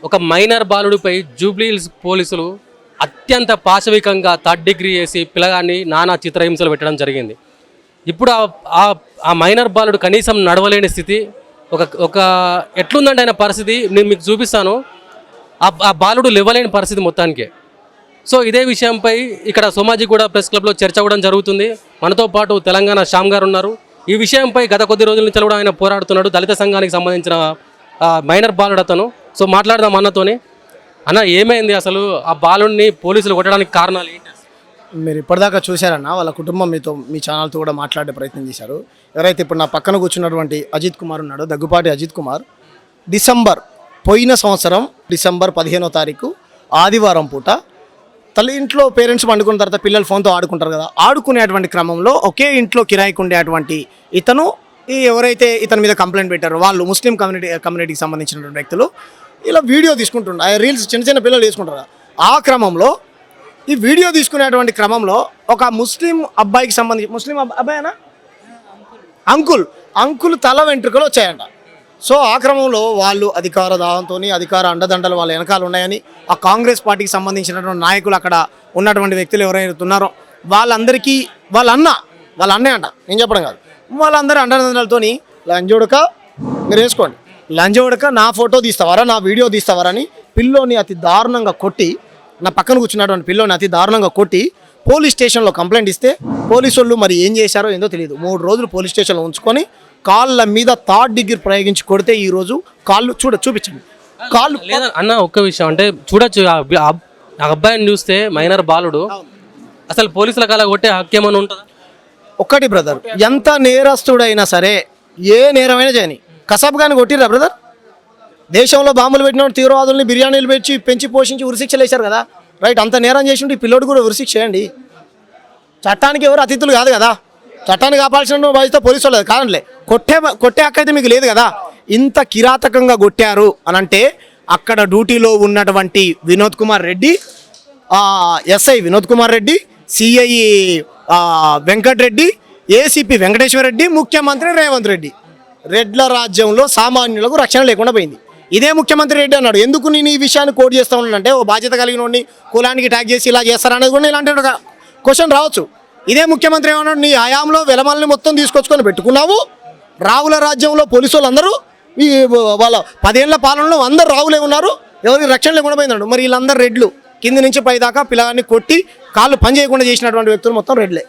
ఒక మైనర్ బాలుడిపై జూబ్లీహిల్స్ పోలీసులు అత్యంత పాశవికంగా థర్డ్ డిగ్రీ చేసి పిల్లగాన్ని నానా చిత్రహింసలు పెట్టడం జరిగింది. ఇప్పుడు ఆ మైనర్ బాలుడు కనీసం నడవలేని స్థితి, ఒక ఎట్లుందంటే ఆయన పరిస్థితి నేను మీకు చూపిస్తాను. ఆ బాలుడు లేవలేని పరిస్థితి మొత్తానికి. సో ఇదే విషయంపై ఇక్కడ సోమాజిగూడ ప్రెస్ క్లబ్లో చర్చ కూడా జరుగుతుంది. మనతో పాటు తెలంగాణ శ్యామ్ గారు ఉన్నారు. ఈ విషయంపై గత కొద్ది రోజుల నుంచి కూడా ఆయన పోరాడుతున్నాడు. దళిత సంఘానికి సంబంధించిన మైనర్ బాలుడు అతను. సో మాట్లాడదాం అన్నతోని. అన్న, ఏమైంది అసలు? ఆ బాలుడిని పోలీసులు కొట్టడానికి కారణాలు ఏంటి? మీరు ఇప్పటిదాకా చూశారన్న, వాళ్ళ కుటుంబం మీ ఛానల్తో కూడా మాట్లాడే ప్రయత్నం చేశారు. ఎవరైతే ఇప్పుడు నా పక్కన కూర్చున్నటువంటి అజిత్ కుమార్ ఉన్నాడో, దగ్గుపాటి అజిత్ కుమార్, పోయిన సంవత్సరం డిసెంబర్ 15వ తారీఖు ఆదివారం పూట ఇంట్లో పేరెంట్స్ పండుకున్న తర్వాత పిల్లలు ఫోన్తో ఆడుకుంటారు కదా, ఆడుకునేటువంటి క్రమంలో ఒకే ఇంట్లో కిరాయికి ఉండేటువంటి ఇతను ఎవరైతే ఇతని మీద కంప్లైంట్ పెట్టారో వాళ్ళు ముస్లిం కమ్యూనిటీకి సంబంధించినటువంటి వ్యక్తులు ఇలా వీడియో తీసుకుంటుండ్రు. ఆ రీల్స్ చిన్న పిల్లలు తీసుకుంటారు కదా, ఆ క్రమంలో ఈ వీడియో తీసుకునేటువంటి క్రమంలో ఒక ముస్లిం అబ్బాయికి సంబంధించి, ముస్లిం అబ్బాయినా అంకుల్ తల వెంట్రుకలు వచ్చాయంట. సో ఆ క్రమంలో వాళ్ళు అధికార దాహంతో, అధికార అండదండలు వాళ్ళ వెనకాల ఉన్నాయని ఆ కాంగ్రెస్ పార్టీకి సంబంధించినటువంటి నాయకులు, అక్కడ ఉన్నటువంటి వ్యక్తులు ఎవరైతే ఉన్నారో వాళ్ళందరికీ వాళ్ళ అన్నయ్య అంట, నేను చెప్పడం కాదు, వాళ్ళందరూ అండదండలతో లంజోడక మీరు వేసుకోండి, లంజోడక నా ఫోటో తీస్తావారా, నా వీడియో తీస్తావారా అని పిల్లోని అతి దారుణంగా కొట్టి, నా పక్కన కూర్చున్నటువంటి పిల్లోని అతి దారుణంగా కొట్టి పోలీస్ స్టేషన్లో కంప్లైంట్ ఇస్తే పోలీసు వాళ్ళు మరి ఏం చేశారో ఏందో తెలియదు, 3 రోజులు పోలీస్ స్టేషన్లో ఉంచుకొని కాళ్ళ మీద థర్డ్ డిగ్రీ ప్రయోగించి కొడితే ఈరోజు కాళ్ళు చూపించండి కాళ్ళు. అన్న, ఒక్క విషయం అంటే చూడొచ్చు, ఆ అబ్బాయిని చూస్తే మైనర్ బాలుడు, అసలు పోలీసుల కాల కొట్టే హక్కు ఏమైనా ఉంటుందా? ఒక్కటి బ్రదర్, ఎంత నేరస్తుడైనా సరే ఏ నేరమైనా చేయని, కసాబ్గాని కొట్టిర్రా బ్రదర్? దేశంలో బాంబులు పెట్టిన తీవ్రవాదుల్ని బిర్యానీలు పెంచి పోషించి ఉరిశిక్షలు వేశారు కదా, రైట్? అంత నేరం చేసి ఉంటే ఈ పిల్లోడు కూడా ఉరిశిక్ష చేయండి. చట్టానికి ఎవరు అతిథులు కాదు కదా, చట్టాన్ని కాపాల్సిన బాధ్యత పోలీసు వాళ్ళు కాదంలే. కొట్టే హక్కు అయితే మీకు లేదు కదా. ఇంత కిరాతకంగా కొట్టారు అని అంటే అక్కడ డ్యూటీలో ఉన్నటువంటి Vinod Kumar Reddy, SI Vinod Kumar Reddy, CI Venkatareddy, ACP Venkateswara Reddy, ముఖ్యమంత్రి రేవంత్ రెడ్డి, రెడ్ల రాజ్యంలో సామాన్యులకు రక్షణ లేకుండా పోయింది. ఇదే ముఖ్యమంత్రి రెడ్డి అన్నాడు, ఎందుకు నేను ఈ విషయాన్ని కోట్ చేస్తా ఉన్నానంటే, ఓ బాధ్యత కలిగిన కులానికి ట్యాగ్ చేసి ఇలా చేస్తారనేది కూడా ఇలాంటి క్వశ్చన్ రావచ్చు. ఇదే ముఖ్యమంత్రి ఏమన్నాడు, నీ హయాంలో వెలమల్ని మొత్తం తీసుకొచ్చుకొని పెట్టుకున్నావు, రావుల రాజ్యంలో పోలీసు వాళ్ళందరూ ఈ వాళ్ళ 10 ఏళ్ల పాలనలో అందరు రావులే ఉన్నారు, ఎవరికి రక్షణ లేకుండా పోయిందన్నాడు. మరి వీళ్ళందరూ రెడ్లు, కింది నుంచి పై దాకా పిల్లగాన్ని కొట్టి కాళ్ళు పని చేయకుండా చేసినటువంటి వ్యక్తులు మొత్తం రెడ్లే.